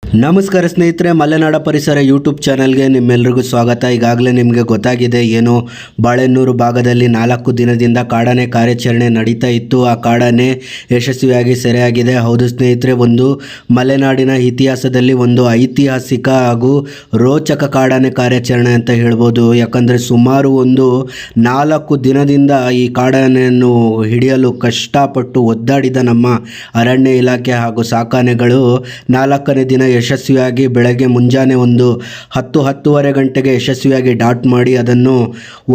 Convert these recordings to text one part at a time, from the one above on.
ನಮಸ್ಕಾರ ಸ್ನೇಹಿತರೆ, ಮಲೆನಾಡ ಪರಿಸರ ಯೂಟ್ಯೂಬ್ ಚಾನಲ್ಗೆ ನಿಮ್ಮೆಲ್ಲರಿಗೂ ಸ್ವಾಗತ. ಈಗಾಗಲೇ ನಿಮಗೆ ಗೊತ್ತಾಗಿದೆ, ಏನು ಬಾಳೆನ್ನೂರು ಭಾಗದಲ್ಲಿ 4 ದಿನದಿಂದ ಕಾಡಾನೆ ಕಾರ್ಯಾಚರಣೆ ನಡೀತಾ ಇತ್ತು. ಆ ಕಾಡಾನೆ ಯಶಸ್ವಿಯಾಗಿ ಸೆರೆಯಾಗಿದೆ. ಹೌದು ಸ್ನೇಹಿತರೆ, ಒಂದು ಮಲೆನಾಡಿನ ಇತಿಹಾಸದಲ್ಲಿ ಒಂದು ಐತಿಹಾಸಿಕ ಹಾಗೂ ರೋಚಕ ಕಾಡಾನೆ ಕಾರ್ಯಾಚರಣೆ ಅಂತ ಹೇಳ್ಬೋದು. ಯಾಕಂದರೆ ಸುಮಾರು ಒಂದು 4 ದಿನದಿಂದ ಈ ಕಾಡಾನೆಯನ್ನು ಹಿಡಿಯಲು ಕಷ್ಟಪಟ್ಟು ಒದ್ದಾಡಿದ ನಮ್ಮ ಅರಣ್ಯ ಇಲಾಖೆ ಹಾಗೂ ಸಾಕಾನೆಗಳು 4ನೇ ದಿನ ಯಶಸ್ವಿಯಾಗಿ ಬೆಳಗ್ಗೆ ಮುಂಜಾನೆ ಒಂದು 10-10:30 ಗಂಟೆಗೆ ಯಶಸ್ವಿಯಾಗಿ ಡಾಟ್ ಮಾಡಿ ಅದನ್ನು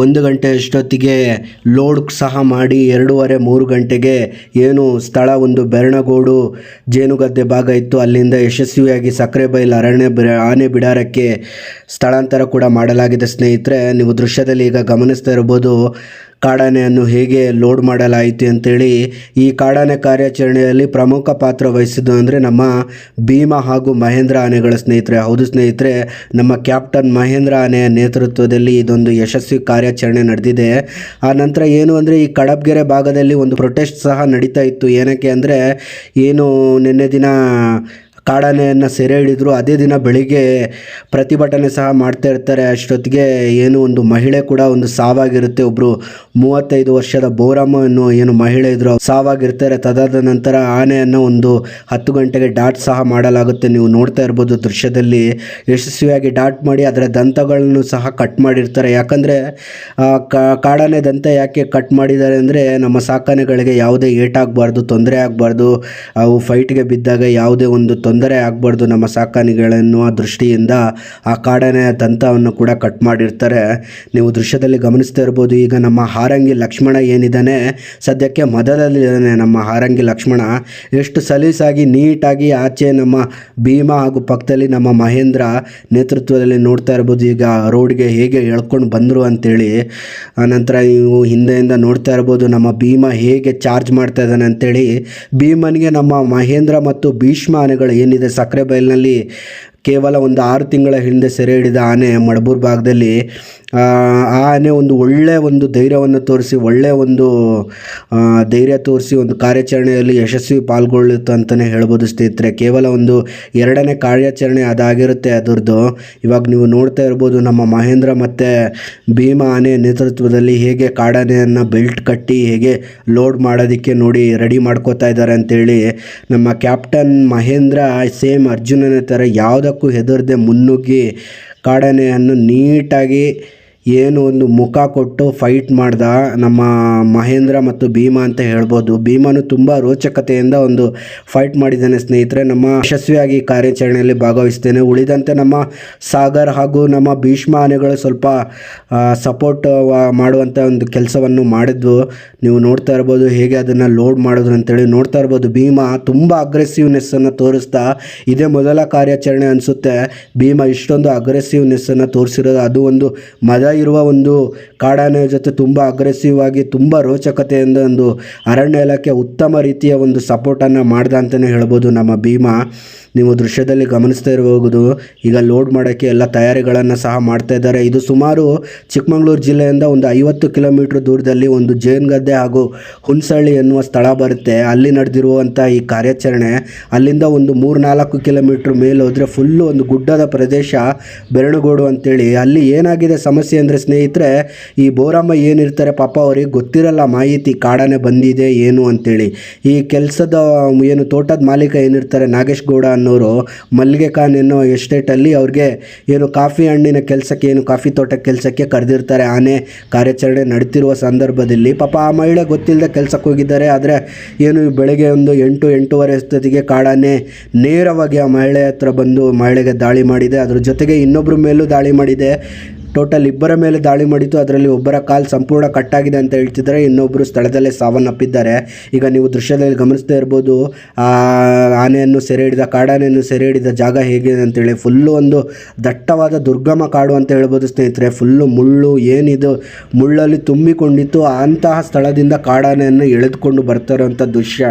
1 ಗಂಟೆಯಷ್ಟೊತ್ತಿಗೆ ಲೋಡ್ ಸಹ ಮಾಡಿ 2:30-3 ಗಂಟೆಗೆ ಏನು ಸ್ಥಳ ಒಂದು ಬೆರಣಗೋಡು ಜೇನುಗದ್ದೆ ಭಾಗ ಇತ್ತು, ಅಲ್ಲಿಂದ ಯಶಸ್ವಿಯಾಗಿ ಸಕ್ಕರೆಬೈಲು ಅರಣ್ಯ ಆನೆ ಬಿಡಾರಕ್ಕೆ ಸ್ಥಳಾಂತರ ಕೂಡ ಮಾಡಲಾಗಿದೆ. ಸ್ನೇಹಿತರೆ, ನೀವು ದೃಶ್ಯದಲ್ಲಿ ಈಗ ಗಮನಿಸ್ತಾ ಇರ್ಬೋದು ಕಾಡಾನೆಯನ್ನು ಹೇಗೆ ಲೋಡ್ ಮಾಡಲಾಯಿತು ಅಂತೇಳಿ. ಈ ಕಾಡಾನೆ ಕಾರ್ಯಾಚರಣೆಯಲ್ಲಿ ಪ್ರಮುಖ ಪಾತ್ರ ವಹಿಸಿದ್ದು ಅಂದರೆ ನಮ್ಮ ಭೀಮಾ ಹಾಗೂ ಮಹೇಂದ್ರ ಆನೆಗಳ ಸ್ನೇಹಿತರೆ. ಹೌದು ಸ್ನೇಹಿತರೆ, ನಮ್ಮ ಕ್ಯಾಪ್ಟನ್ ಮಹೇಂದ್ರ ಆನೆಯ ನೇತೃತ್ವದಲ್ಲಿ ಇದೊಂದು ಯಶಸ್ವಿ ಕಾರ್ಯಾಚರಣೆ ನಡೆದಿದೆ. ಆ ನಂತರ ಏನು ಅಂದರೆ ಈ ಕಡಬ್ಗೆರೆ ಭಾಗದಲ್ಲಿ ಒಂದು ಪ್ರೊಟೆಸ್ಟ್ ಸಹ ನಡೀತಾ ಇತ್ತು. ಏನಕ್ಕೆ ಅಂದರೆ ಏನು ನಿನ್ನೆ ದಿನ ಕಾಡಾನೆಯನ್ನು ಸೆರೆ ಹಿಡಿದ್ರು, ಅದೇ ದಿನ ಬೆಳಿಗ್ಗೆ ಪ್ರತಿಭಟನೆ ಸಹ ಮಾಡ್ತಾ ಇರ್ತಾರೆ. ಅಷ್ಟೊತ್ತಿಗೆ ಏನು ಒಂದು ಮಹಿಳೆ ಕೂಡ ಒಂದು ಸಾವಾಗಿರುತ್ತೆ. ಒಬ್ಬರು 35 ವರ್ಷದ ಬೋರಮ್ಮ ಅನ್ನೋ ಏನು ಮಹಿಳೆ ಇದ್ರು ಸಾವಾಗಿರ್ತಾರೆ. ತದಾದ ನಂತರ ಆನೆಯನ್ನು ಒಂದು 10 ಗಂಟೆಗೆ ಡಾಟ್ ಸಹ ಮಾಡಲಾಗುತ್ತೆ. ನೀವು ನೋಡ್ತಾ ಇರ್ಬೋದು ದೃಶ್ಯದಲ್ಲಿ ಯಶಸ್ವಿಯಾಗಿ ಡಾಟ್ ಮಾಡಿ ಅದರ ದಂತಗಳನ್ನು ಸಹ ಕಟ್ ಮಾಡಿರ್ತಾರೆ. ಯಾಕಂದರೆ ಕಾಡಾನೆ ದಂತ ಯಾಕೆ ಕಟ್ ಮಾಡಿದ್ದಾರೆ ಅಂದರೆ ನಮ್ಮ ಸಾಕಾನೆಗಳಿಗೆ ಯಾವುದೇ ಏಟಾಗಬಾರ್ದು, ತೊಂದರೆ ಆಗಬಾರ್ದು, ಅವು ಫೈಟ್ಗೆ ಬಿದ್ದಾಗ ಯಾವುದೇ ಒಂದು ತೊಂದರೆ ಆಗಬಾರ್ದು ನಮ್ಮ ಸಾಕಾನೆಗಳೆನ್ನುವ ದೃಷ್ಟಿಯಿಂದ ಆ ಕಾಡಾನೆಯ ದಂತವನ್ನು ಕೂಡ ಕಟ್ ಮಾಡಿರ್ತಾರೆ. ನೀವು ದೃಶ್ಯದಲ್ಲಿ ಗಮನಿಸ್ತಾ ಇರ್ಬೋದು. ಈಗ ನಮ್ಮ ಹಾರಂಗಿ ಲಕ್ಷ್ಮಣ ಏನಿದ್ದಾನೆ, ಸದ್ಯಕ್ಕೆ ಮೊದಲಲ್ಲಿದ್ದಾನೆ. ನಮ್ಮ ಹಾರಂಗಿ ಲಕ್ಷ್ಮಣ ಎಷ್ಟು ಸಲೀಸಾಗಿ ನೀಟಾಗಿ ಆಚೆ ನಮ್ಮ ಭೀಮಾ ಹಾಗೂ ಪಕ್ಕದಲ್ಲಿ ನಮ್ಮ ಮಹೇಂದ್ರ ನೇತೃತ್ವದಲ್ಲಿ ನೋಡ್ತಾ ಇರ್ಬೋದು. ಈಗ ರೋಡ್ಗೆ ಹೇಗೆ ಎಳ್ಕೊಂಡು ಬಂದರು ಅಂತೇಳಿ. ಆನಂತರ ನೀವು ಹಿಂದೆಯಿಂದ ನೋಡ್ತಾ ಇರ್ಬೋದು ನಮ್ಮ ಭೀಮಾ ಹೇಗೆ ಚಾರ್ಜ್ ಮಾಡ್ತಾ ಇದ್ದಾನೆ ಅಂತೇಳಿ. ಭೀಮನಿಗೆ ನಮ್ಮ ಮಹೇಂದ್ರ ಮತ್ತು ಭೀಷ್ಮ ಆನೆಗಳು ಏನಿದೆ ಸಕ್ಕರೆಬೈಲಿನಲ್ಲಿ ಕೇವಲ ಒಂದು 6 ತಿಂಗಳ ಹಿಂದೆ ಸೆರೆ ಹಿಡಿದ ಆನೆ ಮಡಬೂರು ಭಾಗದಲ್ಲಿ, ಆ ಆನೆ ಒಂದು ಒಳ್ಳೆಯ ಒಂದು ಧೈರ್ಯವನ್ನು ತೋರಿಸಿ, ಒಳ್ಳೆಯ ಒಂದು ಧೈರ್ಯ ತೋರಿಸಿ ಒಂದು ಕಾರ್ಯಾಚರಣೆಯಲ್ಲಿ ಯಶಸ್ವಿ ಪಾಲ್ಗೊಳ್ಳುತ್ತೆ ಅಂತಲೇ ಹೇಳ್ಬೋದು ಸ್ನೇಹಿತರೆ. ಕೇವಲ ಒಂದು 2ನೇ ಕಾರ್ಯಾಚರಣೆ ಅದಾಗಿರುತ್ತೆ ಅದರದ್ದು. ಇವಾಗ ನೀವು ನೋಡ್ತಾ ಇರ್ಬೋದು ನಮ್ಮ ಮಹೇಂದ್ರ ಮತ್ತು ಭೀಮಾ ಆನೆ ನೇತೃತ್ವದಲ್ಲಿ ಹೇಗೆ ಕಾಡಾನೆಯನ್ನು ಬೆಲ್ಟ್ ಕಟ್ಟಿ ಹೇಗೆ ಲೋಡ್ ಮಾಡೋದಕ್ಕೆ ನೋಡಿ ರೆಡಿ ಮಾಡ್ಕೋತಾ ಇದ್ದಾರೆ ಅಂತೇಳಿ. ನಮ್ಮ ಕ್ಯಾಪ್ಟನ್ ಮಹೇಂದ್ರ ಸೇಮ್ ಅರ್ಜುನನ ಥರ ಯಾವುದಕ್ಕೂ ಹೆದರದೆ ಮುನ್ನುಗ್ಗಿ ಕಾಡಾನೆಯನ್ನು ನೀಟಾಗಿ ಏನು ಒಂದು ಮುಖ ಕೊಟ್ಟು ಫೈಟ್ ಮಾಡ್ದ ನಮ್ಮ ಮಹೇಂದ್ರ ಮತ್ತು ಭೀಮಾ ಅಂತ ಹೇಳ್ಬೋದು. ಭೀಮನು ತುಂಬ ರೋಚಕತೆಯಿಂದ ಒಂದು ಫೈಟ್ ಮಾಡಿದ್ದಾನೆ ಸ್ನೇಹಿತರೆ. ನಮ್ಮ ಯಶಸ್ವಿಯಾಗಿ ಕಾರ್ಯಾಚರಣೆಯಲ್ಲಿ ಭಾಗವಹಿಸ್ತೇನೆ. ಉಳಿದಂತೆ ನಮ್ಮ ಸಾಗರ್ ಹಾಗೂ ನಮ್ಮ ಭೀಷ್ಮ ಆನೆಗಳು ಸ್ವಲ್ಪ ಸಪೋರ್ಟ್ ಮಾಡುವಂಥ ಒಂದು ಕೆಲಸವನ್ನು ಮಾಡಿದ್ವು. ನೀವು ನೋಡ್ತಾ ಇರ್ಬೋದು ಹೇಗೆ ಅದನ್ನು ಲೋಡ್ ಮಾಡಿದ್ರು ಅಂತೇಳಿ. ನೋಡ್ತಾ ಇರ್ಬೋದು ಭೀಮಾ ತುಂಬ ಅಗ್ರೆಸಿವ್ನೆಸ್ಸನ್ನು ತೋರಿಸ್ತಾ, ಇದೇ ಮೊದಲ ಕಾರ್ಯಾಚರಣೆ ಅನಿಸುತ್ತೆ ಭೀಮಾ ಇಷ್ಟೊಂದು ಅಗ್ರೆಸಿವ್ನೆಸ್ಸನ್ನು ತೋರಿಸಿರೋದು. ಅದು ಒಂದು ಮದ ಇರುವ ಒಂದು ಕಾಡಾನೆ ಜೊತೆ ತುಂಬ ಅಗ್ರೆಸಿವ್ ಆಗಿ ತುಂಬ ರೋಚಕತೆಯಿಂದ ಒಂದು ಅರಣ್ಯ ಇಲಾಖೆ ಉತ್ತಮ ರೀತಿಯ ಒಂದು ಸಪೋರ್ಟನ್ನು ಮಾಡ್ದ ಅಂತಲೇ ಹೇಳ್ಬೋದು ನಮ್ಮ ಭೀಮಾ. ನೀವು ದೃಶ್ಯದಲ್ಲಿ ಗಮನಿಸ್ತಾ ಇರಬಹುದು. ಈಗ ಲೋಡ್ ಮಾಡೋಕ್ಕೆ ಎಲ್ಲ ತಯಾರಿಗಳನ್ನು ಸಹ ಮಾಡ್ತಾ ಇದ್ದಾರೆ. ಇದು ಸುಮಾರು ಚಿಕ್ಕಮಗಳೂರು ಜಿಲ್ಲೆಯಿಂದ ಒಂದು 50 ಕಿಲೋಮೀಟ್ರ್ ದೂರದಲ್ಲಿ ಒಂದು ಜೇನುಗದ್ದೆ ಹಾಗೂ ಹುಣಸಳ್ಳಿ ಎನ್ನುವ ಸ್ಥಳ ಬರುತ್ತೆ. ಅಲ್ಲಿ ನಡೆದಿರುವಂಥ ಈ ಕಾರ್ಯಾಚರಣೆ ಅಲ್ಲಿಂದ ಒಂದು 3-4 ಕಿಲೋಮೀಟ್ರ್ ಮೇಲೆ ಹೋದರೆ ಫುಲ್ಲು ಒಂದು ಗುಡ್ಡದ ಪ್ರದೇಶ ಬೆರಣಗೋಡು ಅಂತೇಳಿ. ಅಲ್ಲಿ ಏನಾಗಿದೆ ಸಮಸ್ಯೆ ಅಂದರೆ ಸ್ನೇಹಿತರೆ, ಈ ಬೋರಮ್ಮ ಏನಿರ್ತಾರೆ ಪಾಪ ಅವ್ರಿಗೆ ಗೊತ್ತಿರಲ್ಲ ಮಾಹಿತಿ ಕಾಡಾನೆ ಬಂದಿದೆ ಏನು ಅಂತೇಳಿ. ಈ ಕೆಲಸದ ಏನು ತೋಟದ ಮಾಲೀಕ ಏನಿರ್ತಾರೆ ನಾಗೇಶ್ ಗೌಡ ಅನ್ನೋರು, ಮಲ್ಲಿಗೆ ಖಾನ್ ಅನ್ನೋ ಎಸ್ಟೇಟಲ್ಲಿ ಅವ್ರಿಗೆ ಏನು ಕಾಫಿ ಹಣ್ಣಿನ ಕೆಲಸಕ್ಕೆ ಏನು ಕಾಫಿ ತೋಟ ಕೆಲಸಕ್ಕೆ ಕರೆದಿರ್ತಾರೆ. ಆನೆ ಕಾರ್ಯಾಚರಣೆ ನಡೀತಿರುವ ಸಂದರ್ಭದಲ್ಲಿ ಪಾಪ ಆ ಮಹಿಳೆ ಗೊತ್ತಿಲ್ಲದೆ ಕೆಲಸಕ್ಕೆ ಹೋಗಿದ್ದಾರೆ. ಆದರೆ ಏನು ಬೆಳಗ್ಗೆ ಒಂದು 8-8:30 ಅಷ್ಟೊತ್ತಿಗೆ ಕಾಡಾನೆ ನೇರವಾಗಿ ಆ ಮಹಿಳೆ ಹತ್ರ ಬಂದು ಮಹಿಳೆಗೆ ದಾಳಿ ಮಾಡಿದೆ. ಅದ್ರ ಜೊತೆಗೆ ಇನ್ನೊಬ್ಬರ ಮೇಲೂ ದಾಳಿ ಮಾಡಿದೆ. ಟೋಟಲ್ 2 ಮೇಲೆ ದಾಳಿ ಮಾಡಿತ್ತು. ಅದರಲ್ಲಿ ಒಬ್ಬರ ಕಾಲು ಸಂಪೂರ್ಣ ಕಟ್ಟಾಗಿದೆ ಅಂತ ಹೇಳ್ತಿದ್ದಾರೆ, ಇನ್ನೊಬ್ಬರು ಸ್ಥಳದಲ್ಲೇ ಸಾವನ್ನಪ್ಪಿದ್ದಾರೆ. ಈಗ ನೀವು ದೃಶ್ಯದಲ್ಲಿ ಗಮನಿಸ್ತಾ ಇರ್ಬೋದು ಆನೆಯನ್ನು ಸೆರೆ ಹಿಡಿದ ಕಾಡಾನೆಯನ್ನು ಸೆರೆ ಹಿಡಿದ ಜಾಗ ಹೇಗಿದೆ ಅಂತೇಳಿ. ಫುಲ್ಲು ಒಂದು ದಟ್ಟವಾದ ದುರ್ಗಮ ಕಾಡು ಅಂತ ಹೇಳ್ಬೋದು ಸ್ನೇಹಿತರೆ. ಫುಲ್ಲು ಮುಳ್ಳು ಏನಿದು ಮುಳ್ಳಲ್ಲಿ ತುಂಬಿಕೊಂಡಿತ್ತು. ಅಂತಹ ಸ್ಥಳದಿಂದ ಕಾಡಾನೆಯನ್ನು ಎಳೆದುಕೊಂಡು ಬರ್ತಾರೋಂಥ ದೃಶ್ಯ.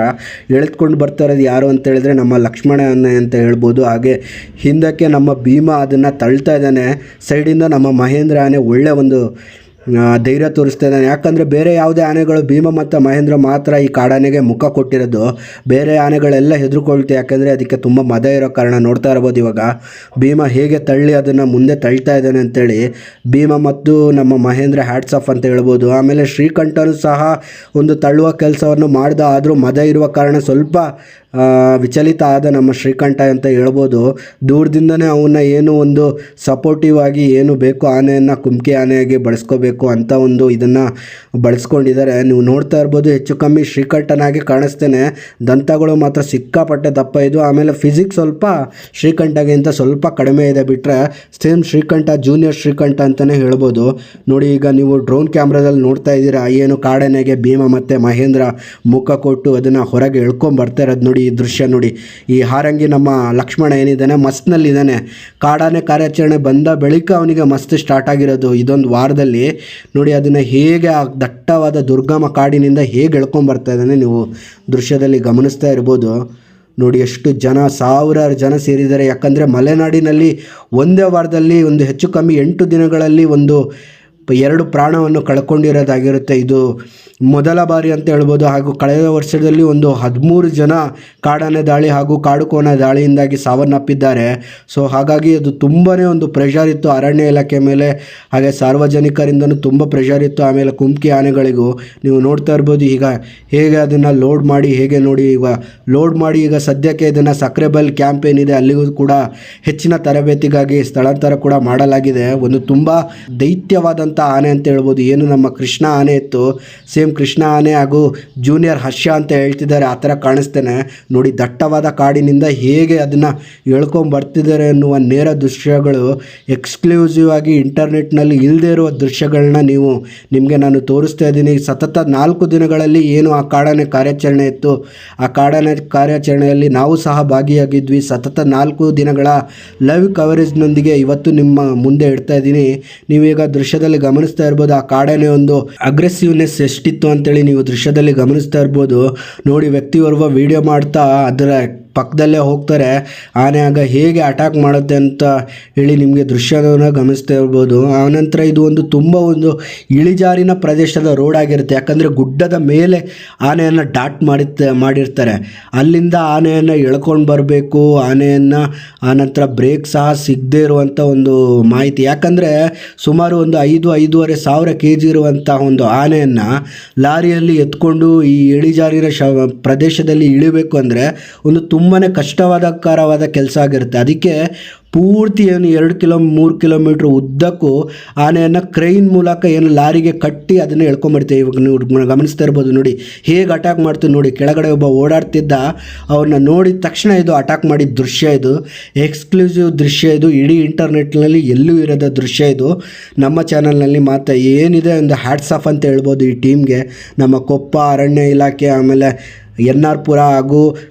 ಎಳೆದುಕೊಂಡು ಬರ್ತಾ ಇರೋದು ಯಾರು ಅಂತ ಹೇಳಿದ್ರೆ ನಮ್ಮ ಲಕ್ಷ್ಮಣ ಅಂತ ಹೇಳ್ಬೋದು. ಹಾಗೆ ಹಿಂದಕ್ಕೆ ನಮ್ಮ ಭೀಮಾ ಅದನ್ನು ತಳ್ತಾ ಇದ್ದಾನೆ. ಸೈಡಿಂದ ನಮ್ಮ ಮಹೇಂದ್ರ ಆನೆ ಒಳ್ಳೆ ಒಂದು ಧೈರ್ಯ ತೋರಿಸ್ತಾ ಇದ್ದಾನೆ. ಯಾಕಂದರೆ ಬೇರೆ ಯಾವುದೇ ಆನೆಗಳು ಭೀಮ ಮತ್ತು ಮಹೇಂದ್ರ ಮಾತ್ರ ಈ ಕಾಡಾನೆಗೆ ಮುಖ ಕೊಟ್ಟಿರೋದು. ಬೇರೆ ಆನೆಗಳೆಲ್ಲ ಹೆದರ್ಕೊಳ್ತೆ, ಯಾಕಂದರೆ ಅದಕ್ಕೆ ತುಂಬ ಮದ ಇರೋ ಕಾರಣ. ನೋಡ್ತಾ ಇರ್ಬೋದು ಇವಾಗ ಭೀಮ ಹೇಗೆ ತಳ್ಳಿ ಅದನ್ನು ಮುಂದೆ ತಳ್ತಾ ಇದ್ದಾನೆ ಅಂತೇಳಿ. ಭೀಮ ಮತ್ತು ನಮ್ಮ ಮಹೇಂದ್ರ ಹ್ಯಾಟ್ಸ್ ಆಫ್ ಅಂತ ಹೇಳ್ಬೋದು. ಆಮೇಲೆ ಶ್ರೀಕಂಠನೂ ಸಹ ಒಂದು ತಳ್ಳುವ ಕೆಲಸವನ್ನು ಮಾಡ್ದ, ಆದರೂ ಮದ ಇರುವ ಕಾರಣ ಸ್ವಲ್ಪ ವಿಚಲಿತ ಆದ ನಮ್ಮ ಶ್ರೀಕಂಠ ಅಂತ ಹೇಳ್ಬೋದು. ದೂರದಿಂದನೇ ಅವನ್ನ ಏನು ಒಂದು ಸಪೋರ್ಟಿವ್ ಆಗಿ ಏನು ಬೇಕು ಆನೆಯನ್ನು ಕುಮ್ಕಿ ಆನೆಯಾಗಿ ಬಳಸ್ಕೋಬೇಕು ಅಂತ ಒಂದು ಇದನ್ನು ಬಳಸ್ಕೊಂಡಿದ್ದಾರೆ. ನೀವು ನೋಡ್ತಾ ಇರ್ಬೋದು ಹೆಚ್ಚು ಕಮ್ಮಿ ಶ್ರೀಕಂಠನಾಗಿ ಕಾಣಿಸ್ತೇನೆ. ದಂತಗಳು ಮಾತ್ರ ಸಿಕ್ಕಾಪಟ್ಟೆ ದಪ್ಪ ಇದು. ಆಮೇಲೆ ಫಿಸಿಕ್ಸ್ ಸ್ವಲ್ಪ ಶ್ರೀಕಂಠಗಿಂತ ಸ್ವಲ್ಪ ಕಡಿಮೆ ಇದೆ, ಬಿಟ್ಟರೆ ಸೇಮ್ ಶ್ರೀಕಂಠ ಜೂನಿಯರ್ ಶ್ರೀಕಂಠ ಅಂತಲೇ ಹೇಳ್ಬೋದು. ನೋಡಿ ಈಗ ನೀವು ಡ್ರೋನ್ ಕ್ಯಾಮ್ರಾದಲ್ಲಿ ನೋಡ್ತಾ ಇದ್ದೀರಾ ಏನು ಕಾಡಾನೆಗೆ ಭೀಮ ಮತ್ತು ಮಹೇಂದ್ರ ಮುಖ ಕೊಟ್ಟು ಅದನ್ನು ಹೊರಗೆ ಎಳ್ಕೊಂಬರ್ತಾ ಇರೋದು. ನೋಡಿ ಈ ದೃಶ್ಯ ನೋಡಿ. ಈ ಹಾರಂಗಿ ನಮ್ಮ ಲಕ್ಷ್ಮಣ ಏನಿದ್ದಾನೆ ಮಸ್ತ್ನಲ್ಲಿದ್ದಾನೆ. ಕಾಡಾನೆ ಕಾರ್ಯಾಚರಣೆ ಬಂದ ಬಳಿಕ ಅವನಿಗೆ ಮಸ್ತ್ ಸ್ಟಾರ್ಟ್ ಆಗಿರೋದು ಇದೊಂದು ವಾರದಲ್ಲಿ. ನೋಡಿ ಅದನ್ನು ಹೇಗೆ ಆ ದಟ್ಟವಾದ ದುರ್ಗಮ ಕಾಡಿನಿಂದ ಹೇಗೆ ಎಳ್ಕೊಂಬರ್ತಾ ಇದ್ದಾನೆ ನೀವು ದೃಶ್ಯದಲ್ಲಿ ಗಮನಿಸ್ತಾ ಇರ್ಬೋದು. ನೋಡಿ ಎಷ್ಟು ಜನ, ಸಾವಿರಾರು ಜನ ಸೇರಿದ್ದಾರೆ. ಯಾಕಂದರೆ ಮಲೆನಾಡಿನಲ್ಲಿ ಒಂದೇ ವಾರದಲ್ಲಿ ಒಂದು ಹೆಚ್ಚು ಕಮ್ಮಿ 8 ದಿನಗಳಲ್ಲಿ 2 ಪ್ರಾಣವನ್ನು ಕಳ್ಕೊಂಡಿರೋದಾಗಿರುತ್ತೆ. ಇದು ಮೊದಲ ಬಾರಿ ಅಂತ ಹೇಳ್ಬೋದು. ಹಾಗೂ ಕಳೆದ ವರ್ಷದಲ್ಲಿ 13 ಜನ ಕಾಡಾನೆ ದಾಳಿ ಹಾಗೂ ಕಾಡುಕೋಣ ದಾಳಿಯಿಂದಾಗಿ ಸಾವನ್ನಪ್ಪಿದ್ದಾರೆ. ಸೊ ಹಾಗಾಗಿ ಅದು ತುಂಬಾ ಒಂದು ಪ್ರೆಷರ್ ಇತ್ತು ಅರಣ್ಯ ಇಲಾಖೆ ಮೇಲೆ, ಹಾಗೆ ಸಾರ್ವಜನಿಕರಿಂದನೂ ತುಂಬ ಪ್ರೆಷರ್ ಇತ್ತು. ಆಮೇಲೆ ಕುಮ್ಕಿ ಆನೆಗಳಿಗೂ ನೀವು ನೋಡ್ತಾ ಇರ್ಬೋದು ಈಗ ಹೇಗೆ ಅದನ್ನು ಲೋಡ್ ಮಾಡಿ, ಹೇಗೆ ನೋಡಿ ಈಗ ಲೋಡ್ ಮಾಡಿ ಈಗ ಸದ್ಯಕ್ಕೆ ಇದನ್ನು ಸಕ್ರೆಬೈಲ್ ಕ್ಯಾಂಪ್ ಏನಿದೆ ಅಲ್ಲಿಗೂ ಕೂಡ ಹೆಚ್ಚಿನ ತರಬೇತಿಗಾಗಿ ಸ್ಥಳಾಂತರ ಕೂಡ ಮಾಡಲಾಗಿದೆ. ಒಂದು ತುಂಬ ದೈತ್ಯವಾದಂಥ ಆನೆ ಅಂತ ಹೇಳ್ಬೋದು. ಏನು ನಮ್ಮ ಕೃಷ್ಣ ಆನೆ ಇತ್ತು, ಸೇಮ್ ಕೃಷ್ಣ ಆನೆ ಹಾಗೂ ಜೂನಿಯರ್ ಹರ್ಷ ಅಂತ ಹೇಳ್ತಿದ್ದಾರೆ, ಆ ಥರ ಕಾಣಿಸ್ತೇನೆ. ನೋಡಿ ದಟ್ಟವಾದ ಕಾಡಿನಿಂದ ಹೇಗೆ ಅದನ್ನು ಎಳ್ಕೊಂಬರ್ತಿದ್ದಾರೆ ಅನ್ನುವ ನೇರ ದೃಶ್ಯಗಳು ಎಕ್ಸ್ಕ್ಲೂಸಿವ್ ಆಗಿ ಇಂಟರ್ನೆಟ್ನಲ್ಲಿ ಇಲ್ಲದೇ ಇರುವ ದೃಶ್ಯಗಳನ್ನ ನಿಮಗೆ ನಾನು ತೋರಿಸ್ತಾ ಇದ್ದೀನಿ. ಸತತ 4 ದಿನಗಳಲ್ಲಿ ಏನು ಆ ಕಾಡಾನೆ ಕಾರ್ಯಾಚರಣೆ ಇತ್ತು, ಆ ಕಾಡಾನೆ ಕಾರ್ಯಾಚರಣೆಯಲ್ಲಿ ನಾವು ಸಹ ಭಾಗಿಯಾಗಿದ್ವಿ. ಸತತ 4 ದಿನಗಳ ಲೈವ್ ಕವರೇಜ್ನೊಂದಿಗೆ ಇವತ್ತು ನಿಮ್ಮ ಮುಂದೆ ಇಡ್ತಾ ಇದ್ದೀನಿ. ನೀವೀಗ ದೃಶ್ಯದಲ್ಲಿ ಗಮನಿಸ್ತಾ ಇರ್ಬೋದು ಆ ಕಾಡಾನೆ ಒಂದು ಅಗ್ರೆಸಿವ್ನೆಸ್ ಎಷ್ಟಿತ್ತು ಅಂತೇಳಿ ನೀವು ದೃಶ್ಯದಲ್ಲಿ ಗಮನಿಸ್ತಾ ಇರ್ಬೋದು. ನೋಡಿ ವ್ಯಕ್ತಿಯೋರ್ವ ವಿಡಿಯೋ ಮಾಡ್ತಾ ಅದರ ಪಕ್ಕದಲ್ಲೇ ಹೋಗ್ತಾರೆ. ಆನೆ ಆಗ ಹೇಗೆ ಅಟ್ಯಾಕ್ ಮಾಡುತ್ತೆ ಅಂತ ಹೇಳಿ ನಿಮಗೆ ದೃಶ್ಯವನ್ನು ಗಮನಿಸ್ತಾ ಇರ್ಬೋದು. ಆನಂತರ ಇದು ತುಂಬ ಇಳಿಜಾರಿನ ಪ್ರದೇಶದ ರೋಡ್ ಆಗಿರುತ್ತೆ. ಯಾಕಂದರೆ ಗುಡ್ಡದ ಮೇಲೆ ಆನೆಯನ್ನು ಡಾಟ್ ಮಾಡಿರ್ತಾರೆ. ಅಲ್ಲಿಂದ ಆನೆಯನ್ನು ಎಳ್ಕೊಂಡು ಬರಬೇಕು. ಆನಂತರ ಬ್ರೇಕ್ ಸಹ ಸಿಗದೇ ಇರುವಂಥ ಒಂದು ಮಾಹಿತಿ. ಯಾಕಂದರೆ ಸುಮಾರು 5,500 ಸಾವಿರ kg ಇರುವಂಥ ಒಂದು ಆನೆಯನ್ನು ಲಾರಿಯಲ್ಲಿ ಎತ್ಕೊಂಡು ಈ ಇಳಿಜಾರಿನ ಪ್ರದೇಶದಲ್ಲಿ ಇಳಿಬೇಕು ಅಂದರೆ ತುಂಬಾ ಕಷ್ಟವಾದ ಕೆಲಸ ಆಗಿರುತ್ತೆ. ಅದಕ್ಕೆ ಪೂರ್ತಿ 2-3 ಕಿಲೋಮೀಟ್ರ್ ಉದ್ದಕ್ಕೂ ಆನೆಯನ್ನು ಕ್ರೈನ್ ಮೂಲಕ ಲಾರಿಗೆ ಕಟ್ಟಿ ಅದನ್ನು ಎಳ್ಕೊಂಬರ್ತೀವಿ. ಇವಾಗ ನೀವು ಗಮನಿಸ್ತಾ ಇರ್ಬೋದು ನೋಡಿ ಹೇಗೆ ಅಟ್ಯಾಕ್ ಮಾಡ್ತೀವಿ. ನೋಡಿ ಕೆಳಗಡೆ ಒಬ್ಬ ಓಡಾಡ್ತಿದ್ದ, ಅವ್ರನ್ನ ನೋಡಿದ ತಕ್ಷಣ ಇದು ಅಟ್ಯಾಕ್ ಮಾಡಿದ ದೃಶ್ಯ. ಇದು ಎಕ್ಸ್ಕ್ಲೂಸಿವ್ ದೃಶ್ಯ. ಇದು ಇಡೀ ಇಂಟರ್ನೆಟ್ನಲ್ಲಿ ಎಲ್ಲೂ ಇರೋದ ದೃಶ್ಯ. ಇದು ನಮ್ಮ ಚಾನಲ್ನಲ್ಲಿ ಮಾತ್ರ ಏನಿದೆ ಒಂದು ಹ್ಯಾಟ್ಸ್ ಆಫ್ ಅಂತ ಹೇಳ್ಬೋದು ಈ ಟೀಮ್ಗೆ. ನಮ್ಮ ಕೊಪ್ಪ ಅರಣ್ಯ ಇಲಾಖೆ, ಆಮೇಲೆ NR ಪುರ ಹಾಗೂ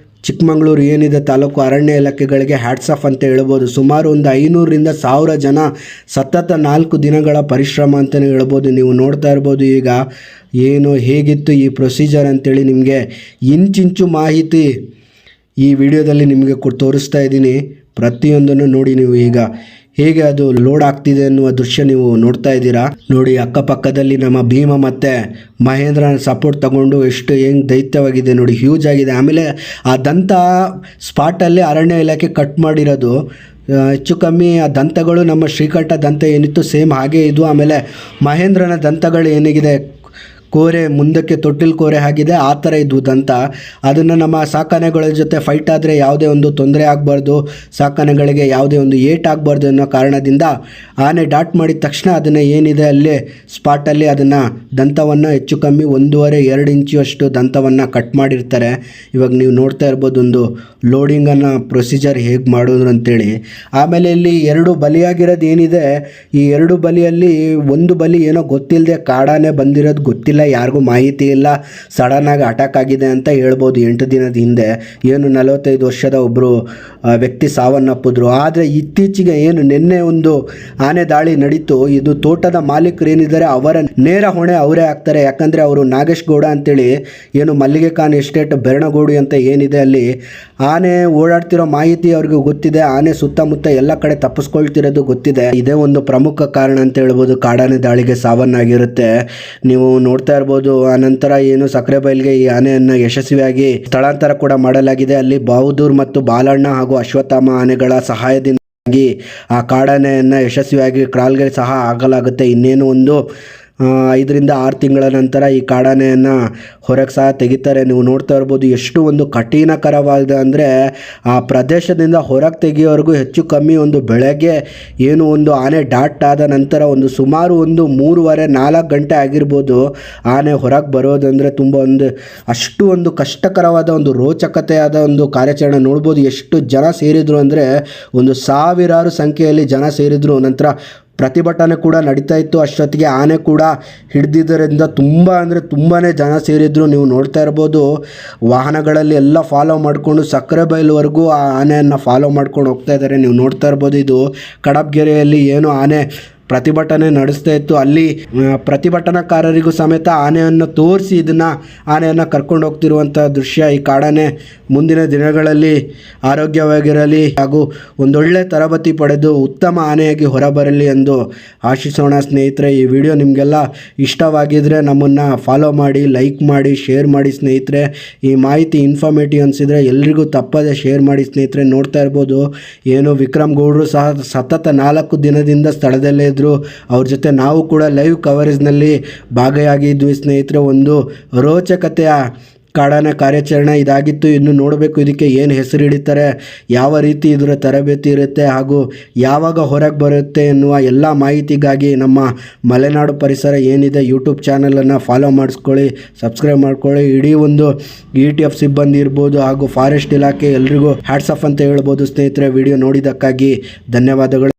ಚಿಕ್ಕಮಗಳೂರು ಏನಿದೆ ತಾಲೂಕು ಅರಣ್ಯ ಇಲಾಖೆಗಳಿಗೆ ಹ್ಯಾಟ್ಸ್ ಆಫ್ ಅಂತ ಹೇಳ್ಬೋದು. ಸುಮಾರು 500ರಿಂದ 1000 ಜನ ಸತತ 4 ದಿನಗಳ ಪರಿಶ್ರಮ ಅಂತಲೇ ಹೇಳ್ಬೋದು. ನೀವು ನೋಡ್ತಾ ಇರ್ಬೋದು ಈಗ ಹೇಗಿತ್ತು ಈ ಪ್ರೊಸೀಜರ್ ಅಂತೇಳಿ ನಿಮಗೆ ಇಂಚಿಂಚು ಮಾಹಿತಿ ಈ ವಿಡಿಯೋದಲ್ಲಿ ನಿಮಗೆ ತೋರಿಸ್ತಾ ಇದ್ದೀನಿ. ಪ್ರತಿಯೊಂದನ್ನು ನೋಡಿ ನೀವು ಈಗ ಹೇಗೆ ಅದು ಲೋಡ್ ಆಗ್ತಿದೆ ಅನ್ನುವ ದೃಶ್ಯ ನೀವು ನೋಡ್ತಾ ಇದ್ದೀರಾ. ನೋಡಿ ಅಕ್ಕಪಕ್ಕದಲ್ಲಿ ನಮ್ಮ ಭೀಮ ಮತ್ತು ಮಹೇಂದ್ರನ ಸಪೋರ್ಟ್ ತಗೊಂಡು ಹೆಂಗೆ ದೈತ್ಯವಾಗಿದೆ ನೋಡಿ, ಹ್ಯೂಜ್ ಆಗಿದೆ. ಆಮೇಲೆ ಆ ದಂತ ಸ್ಪಾಟಲ್ಲಿ ಅರಣ್ಯ ಇಲಾಖೆ ಕಟ್ ಮಾಡಿರೋದು. ಹೆಚ್ಚು ಕಮ್ಮಿ ಆ ದಂತಗಳು ನಮ್ಮ ಶ್ರೀಕಂಠ ದಂತ ಏನಿತ್ತು ಸೇಮ್ ಹಾಗೆ ಇದು. ಆಮೇಲೆ ಮಹೇಂದ್ರನ ದಂತಗಳು ಏನಿದೆ ಕೋರೆ ಮುಂದಕ್ಕೆ ತೊಟ್ಟಿಲ್ ಕೋರೆ ಆಗಿದೆ, ಆ ಥರ ಇದ್ವು ದಂತ. ಅದನ್ನು ನಮ್ಮ ಸಾಕಾನೆಗಳ ಜೊತೆ ಫೈಟ್ ಆದರೆ ಯಾವುದೇ ಒಂದು ತೊಂದರೆ ಆಗಬಾರ್ದು, ಸಾಕಾನೆಗಳಿಗೆ ಯಾವುದೇ ಒಂದು ಏಟ್ ಆಗಬಾರ್ದು ಅನ್ನೋ ಕಾರಣದಿಂದ ಆನೆ ಡಾಟ್ ಮಾಡಿದ ತಕ್ಷಣ ಅದನ್ನು ಏನಿದೆ ಅಲ್ಲೇ ಸ್ಪಾಟಲ್ಲಿ ಅದನ್ನು ದಂತವನ್ನು ಹೆಚ್ಚು ಕಮ್ಮಿ 1.5-2 ಇಂಚು ದಂತವನ್ನು ಕಟ್ ಮಾಡಿರ್ತಾರೆ. ಇವಾಗ ನೀವು ನೋಡ್ತಾ ಇರ್ಬೋದು ಒಂದು ಲೋಡಿಂಗನ್ನು ಪ್ರೊಸೀಜರ್ ಹೇಗೆ ಮಾಡೋದು ಅಂತೇಳಿ. ಆಮೇಲೆ ಇಲ್ಲಿ 2 ಬಲಿಯಾಗಿರೋದು ಏನಿದೆ, ಈ 2 ಬಲಿಯಲ್ಲಿ ಒಂದು ಬಲಿ ಏನೋ ಗೊತ್ತಿಲ್ಲದೆ ಕಾಡಾನೆ ಬಂದಿರೋದು ಗೊತ್ತಿಲ್ಲ ಯಾರಿಗೂ ಮಾಹಿತಿ ಇಲ್ಲ, ಸಡನ್ನಾಗಿ ಅಟ್ಯಾಕ್ ಆಗಿದೆ ಅಂತ ಹೇಳ್ಬೋದು. 8 ದಿನದ ಹಿಂದೆ ಏನು 45 ವರ್ಷದ ಒಬ್ಬರು ವ್ಯಕ್ತಿ ಸಾವನ್ನಪ್ಪಿದ್ರು. ಆದರೆ ಇತ್ತೀಚೆಗೆ ಏನು ನಿನ್ನೆ ಒಂದು ಆನೆ ದಾಳಿ ನಡೀತು, ಇದು ತೋಟದ ಮಾಲೀಕರು ಏನಿದ್ದಾರೆ ಅವರ ನೇರ ಹೊಣೆ ಅವರೇ ಆಗ್ತಾರೆ. ಯಾಕಂದರೆ ಅವರು ನಾಗೇಶ್ ಗೌಡ ಅಂತೇಳಿ ಏನು ಮಲ್ಲಿಗೆ ಖಾನ್ ಎಸ್ಟೇಟ್ ಬೆರಣಗೋಡು ಅಂತ ಏನಿದೆ ಅಲ್ಲಿ ಆನೆ ಓಡಾಡ್ತಿರೋ ಮಾಹಿತಿ ಅವ್ರಿಗೆ ಗೊತ್ತಿದೆ. ಆನೆ ಸುತ್ತಮುತ್ತ ಎಲ್ಲ ಕಡೆ ತಪ್ಪಿಸ್ಕೊಳ್ತಿರೋದು ಗೊತ್ತಿದೆ. ಇದೇ ಒಂದು ಪ್ರಮುಖ ಕಾರಣ ಅಂತ ಹೇಳ್ಬೋದು ಕಾಡಾನೆ ದಾಳಿಗೆ ಸಾವನ್ನಾಗಿರುತ್ತೆ. ನೀವು ನೋಡ್ತಾ ಇರ್ಬೋದು. ಆನಂತರ ಏನು ಸಕ್ರೆಬೈಲ್ಗೆ ಈ ಆನೆಯನ್ನು ಯಶಸ್ವಿಯಾಗಿ ಸ್ಥಳಾಂತರ ಕೂಡ ಮಾಡಲಾಗಿದೆ. ಅಲ್ಲಿ ಬಹದ್ದೂರ್ ಮತ್ತು ಬಾಲಣ್ಣ ಹಾಗೂ ಅಶ್ವತ್ಥಾಮ ಆನೆಗಳ ಸಹಾಯದಿಂದ ಆ ಕಾಡಾನೆಯನ್ನು ಯಶಸ್ವಿಯಾಗಿ ಕ್ರಾಲ್ಗೆ ಸಹ ಆಗಲಾಗುತ್ತೆ. ಇನ್ನೇನು ಒಂದು 5 ರಿಂದ 6 ತಿಂಗಳ ನಂತರ ಈ ಕಾಡಾನೆಯನ್ನು ಹೊರಗೆ ಸಹ ತೆಗಿತಾರೆ. ನೀವು ನೋಡ್ತಾ ಇರ್ಬೋದು ಎಷ್ಟು ಒಂದು ಕಠಿಣಕರವಾದ ಅಂದರೆ ಆ ಪ್ರದೇಶದಿಂದ ಹೊರಗೆ ತೆಗಿಯೋವರೆಗೂ ಹೆಚ್ಚು ಕಮ್ಮಿ ಒಂದು ಬೆಳಗ್ಗೆ ಏನು ಒಂದು ಆನೆ ಡಾಟ್ ಆದ ನಂತರ ಒಂದು ಸುಮಾರು ಒಂದು 3-4 ಗಂಟೆ ಆಗಿರ್ಬೋದು ಆನೆ ಹೊರಗೆ ಬರೋದಂದರೆ ತುಂಬ ಅಷ್ಟು ಒಂದು ಕಷ್ಟಕರವಾದ ಒಂದು ರೋಚಕತೆಯಾದ ಒಂದು ಕಾರ್ಯಾಚರಣೆ ನೋಡ್ಬೋದು. ಎಷ್ಟು ಜನ ಸೇರಿದ್ರು ಅಂದರೆ ಒಂದು ಸಾವಿರಾರು ಸಂಖ್ಯೆಯಲ್ಲಿ ಜನ ಸೇರಿದ್ರು. ನಂತರ ಪ್ರತಿಭಟನೆ ಕೂಡ ನಡೀತಾ ಇತ್ತು. ಅಷ್ಟೊತ್ತಿಗೆ ಆನೆ ಕೂಡ ಹಿಡಿದಿದ್ದರಿಂದ ತುಂಬಾ ಜನ ಸೇರಿದ್ರು. ನೀವು ನೋಡ್ತಾ ಇರ್ಬೋದು ವಾಹನಗಳಲ್ಲಿ ಎಲ್ಲ ಫಾಲೋ ಮಾಡಿಕೊಂಡು ಸಕ್ರೆಬೈಲ್ವರೆಗೂ ಆ ಆನೆಯನ್ನು ಫಾಲೋ ಮಾಡ್ಕೊಂಡು ಹೋಗ್ತಾ ಇದ್ದಾರೆ. ನೀವು ನೋಡ್ತಾ ಇರ್ಬೋದು ಇದು ಕಡಬ್ಗೆರೆಯಲ್ಲಿ ಏನು ಆನೆ ಪ್ರತಿಭಟನೆ ನಡೆಸ್ತಾ ಇತ್ತು. ಅಲ್ಲಿ ಪ್ರತಿಭಟನಾಕಾರರಿಗೂ ಸಮೇತ ಆನೆಯನ್ನು ತೋರಿಸಿ ಆನೆಯನ್ನು ಕರ್ಕೊಂಡು ಹೋಗ್ತಿರುವಂಥ ದೃಶ್ಯ. ಈ ಕಾಡಾನೆ ಮುಂದಿನ ದಿನಗಳಲ್ಲಿ ಆರೋಗ್ಯವಾಗಿರಲಿ ಹಾಗೂ ಒಂದೊಳ್ಳೆ ತರಬೇತಿ ಪಡೆದು ಉತ್ತಮ ಆನೆಯಾಗಿ ಹೊರಬರಲಿ ಎಂದು ಆಶಿಸೋಣ. ಸ್ನೇಹಿತರೆ, ಈ ವಿಡಿಯೋ ನಿಮಗೆಲ್ಲ ಇಷ್ಟವಾಗಿದ್ದರೆ ನಮ್ಮನ್ನು ಫಾಲೋ ಮಾಡಿ, ಲೈಕ್ ಮಾಡಿ, ಶೇರ್ ಮಾಡಿ ಸ್ನೇಹಿತರೆ. ಈ ಮಾಹಿತಿ ಇನ್ಫಾರ್ಮೇಟಿವ್ ಅನಿಸಿದರೆ ಎಲ್ರಿಗೂ ತಪ್ಪದೆ ಶೇರ್ ಮಾಡಿ ಸ್ನೇಹಿತರೆ. ನೋಡ್ತಾ ಇರ್ಬೋದು ಏನು ವಿಕ್ರಮ್ ಗೌಡರು ಸಹ ಸತತ 4 ದಿನದಿಂದ ಸ್ಥಳದಲ್ಲೇ ಇದ್ದರು. ಅವ್ರ ಜೊತೆ ನಾವು ಕೂಡ ಲೈವ್ ಕವರೇಜ್ನಲ್ಲಿ ಭಾಗಿಯಾಗಿದ್ವಿ ಸ್ನೇಹಿತರೆ. ಒಂದು ರೋಚಕತೆಯ ಕಾಡಾನೆ ಕಾರ್ಯಾಚರಣೆ ಇದಾಗಿತ್ತು. ಇನ್ನು ನೋಡಬೇಕು ಇದಕ್ಕೆ ಏನು ಹೆಸರು ಹಿಡಿತಾರೆ, ಯಾವ ರೀತಿ ಇದರ ತರಬೇತಿ ಇರುತ್ತೆ ಹಾಗೂ ಯಾವಾಗ ಹೊರಗೆ ಬರುತ್ತೆ ಎನ್ನುವ ಎಲ್ಲ ಮಾಹಿತಿಗಾಗಿ ನಮ್ಮ ಮಲೆನಾಡು ಪರಿಸರ ಏನಿದೆ ಯೂಟ್ಯೂಬ್ ಚಾನಲನ್ನು ಫಾಲೋ ಮಾಡಿಸ್ಕೊಳ್ಳಿ, ಸಬ್ಸ್ಕ್ರೈಬ್ ಮಾಡ್ಕೊಳ್ಳಿ. ಇಡೀ ಒಂದು ETF ಸಿಬ್ಬಂದಿ ಇರ್ಬೋದು ಹಾಗೂ ಫಾರೆಸ್ಟ್ ಇಲಾಖೆ ಎಲ್ರಿಗೂ ಹ್ಯಾಟ್ಸ್ ಆಫ್ ಅಂತ ಹೇಳ್ಬೋದು ಸ್ನೇಹಿತರೆ. ವಿಡಿಯೋ ನೋಡಿದ್ದಕ್ಕಾಗಿ ಧನ್ಯವಾದಗಳು.